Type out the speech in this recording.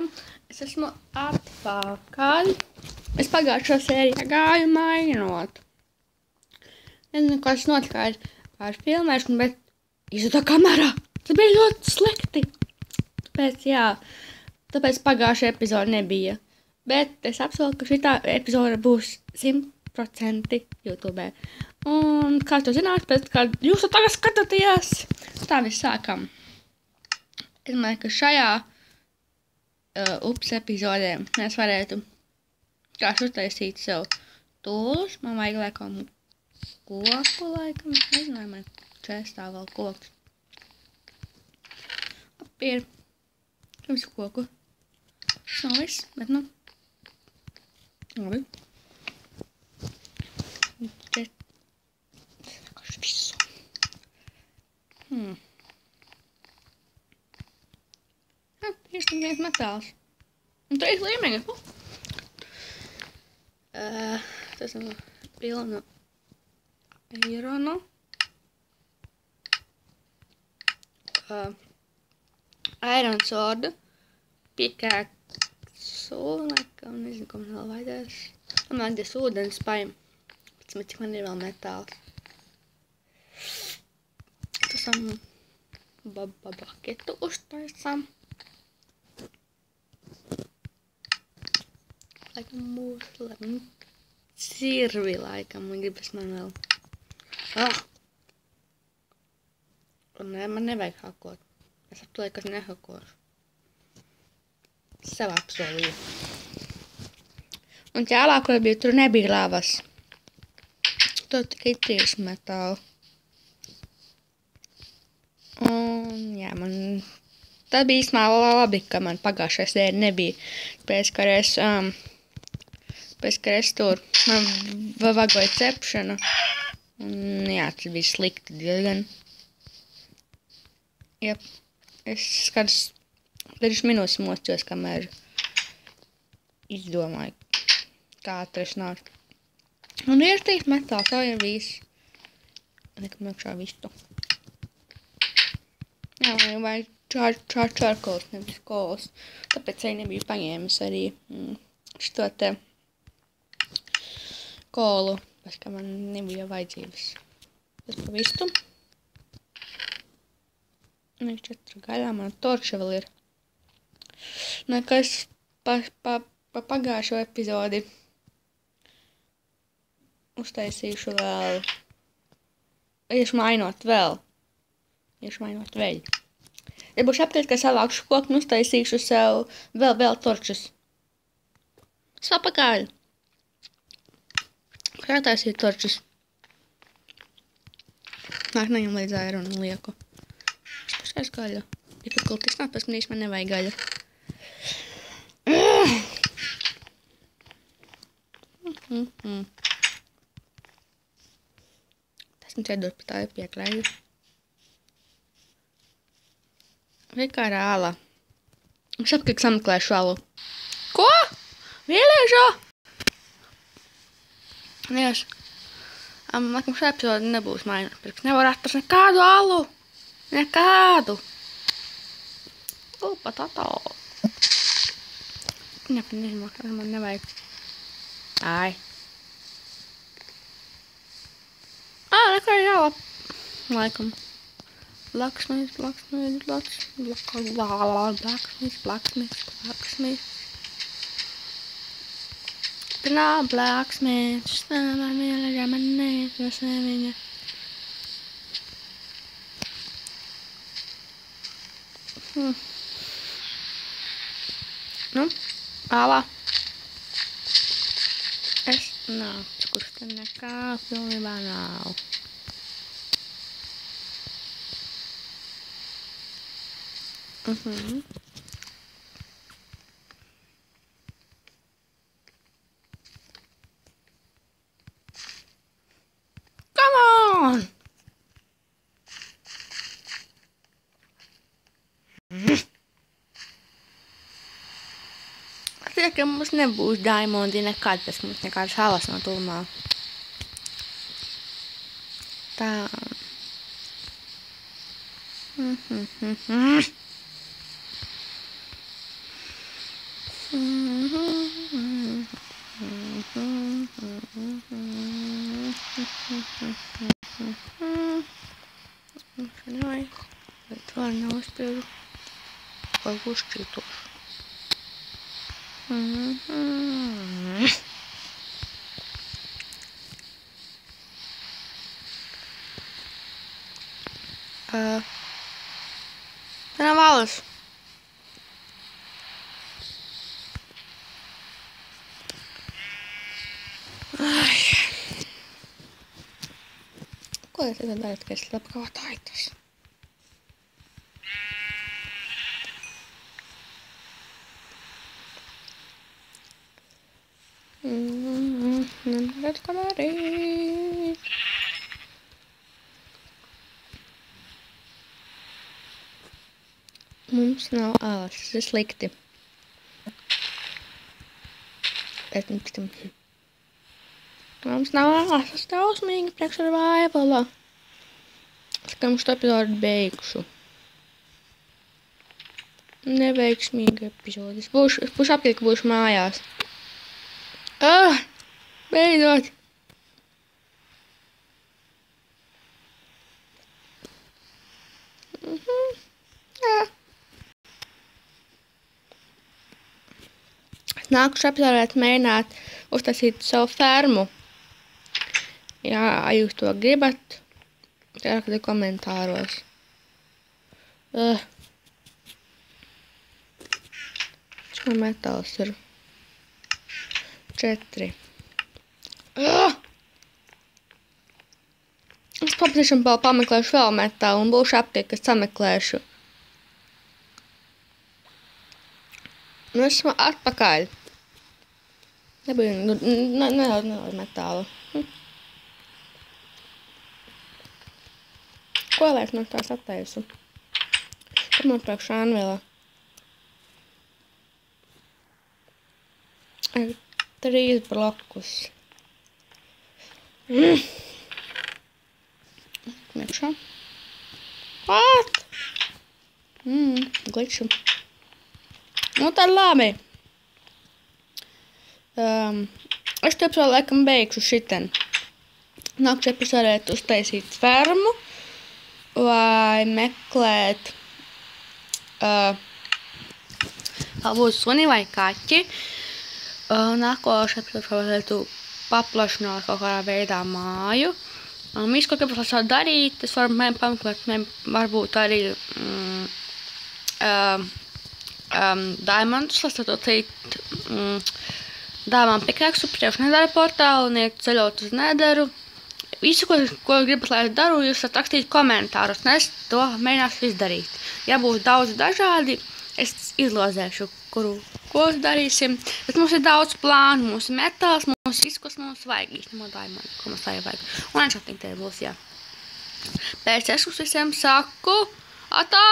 joprojām. Es esmu atpakaļ. Es pagājušo sērijā gāju mainot. Nezinu, kas notika ar filmēšanu, bet izjuta kamerā. Tas bija ļoti slikti. Tāpēc pagājušā epizode nebija. Bet es apsolu, ka šitā epizode būs 100% YouTube. Un kā tu zināt, pēc kā jūs to tagad skatāties, tā mēs sākam. Es domāju, ka šajā epizodē mēs varētu kā uztaisīt sev tūlus. Man vajag laikam koku, laikam. Es nezinu, vai man čestā vēl koks. Papīri. Visu koku. Tas nav viss, bet nu. Labi. Visu. Tieši viens metāls. Un 3 līmeņi. Tas ir pilna eironu. Iron sword. Pickaxe. Laikam, nezinu, ko man vēl vajadzēs. Man vajadzēs ūdens paim. Cik man ir vēl metāls. Esam baketu uztaisām. Laikam būs cirvi, laikam, man gribas man vēl. Un man nevajag hakot. Es aptulēju, ka nehakošu. Sev apsolīju. Un tālāk, kur bija, tur nebija lavas. Tur tikai tieši metāli. Un, jā, man tā bija īstenībā labi, ka man pagājušajā sērija nebija. Pēc, ka es tur man vagoja cepšana. Un, jā, tas bija slikti diezgan. Jā, es skatos 5 minūtes mocos, kamēr izdomāju, kā atrisināt. Un ir tīt metāls, tā ir viss. Nekam iekšā visu. Jā, man vajag čārkols, nevis kols. Tāpēc arī nebiju paņēmis arī šo te kolu, pēc kā man nebija vajadzības. Tas pa vistu. Un ir 4 gaļā, man torča vēl ir. Nekas pa pagājušo epizodi uztaisīšu vēl. Iešu mainot vēl. Ja būšu apteikt, ka savākšu koku un uztaisīšu sev vēl torčus. Es vēl pakaļ. Kā taisīt torčus? Nāk, neņem līdz aironu un lieku. Es pašais gaļu. Ja pat kultis nav, pēc manīs man nevajag gaļu. Tas man ķedot pa tā piekrāju. Vai kā rāla? Es apkārt sameklēšu alu. Ko? Vieliežo? Nies. Laikam šā epizode nebūs mainot. Nevar atrast nekādu alu. Nekādu. Patato. Nezinu, man nevajag. Ai. Nekā ir jāla. Laikam. Blacksmith. Pirmā blacksmith. Man mīlēja, man neizvas neviņa. Nu, ālā. Es nācu, kurš te nekā pilnībā nav. Come on! Tiek, ka mums nebūs diamondi nekad, pēc mums nekādas halas nav tuvumā. Tā. Noin. Tuolla nouspyry. Vai kuskitus. Tänään valus. Kuinka sitä tällä hetkellä tapkaa taitas? Nyt kamari. Mums nav āsas slikti. Bet mums nav āsas tausmīgi priekš ar vaivala. Skam šo epizodu beigšu. Neveiksmīgi epizodis. Būšu aptiek, ka būšu mājās. Beidzot! Jā. Nākuši epizodēt mēģināt uztaisīt savu fermu. Jā, jūs to gribat, rakstiet komentāros. Šo metāls ir 4. Es papatīšām vēl pameklēšu vēl metālu un būšu aptiek, kas sameklēšu. Nu, esmu atpakaļ. Nebija, nedaudz metālu. Ko lai es no tās attaisu? Tur man priekšā Anvila. 3 blokus. Priekšā. What? Glitchu. Nu, tad labi. Es te epizodu laikam beigšu šiten. Nākšu epizodēt uztaisīt fermu vai meklēt būs suni vai kaķi. Nākošu epizodu paplašināt kaut kādā veidā māju. Visu, ko gribas darīt, es varu pameklēt, varbūt arī diamondus, lai satot dāvām pikrakstu priekš Nedaru portālu un iet ceļot uz Nedaru. Visu, ko gribat, lai es daru, jūs varat rakstīt komentārus, un es to mēģināšu izdarīt. Ja būs daudz dažādi, es izlozēšu, ko darīsim. Bet mums ir daudz plānu, mums ir metāls, mums ir viss, kas mums vajag, īstenībā diamondu, ko mums vajag. Un enšating te būs, jā. Pēc es uz visiem saku, atā!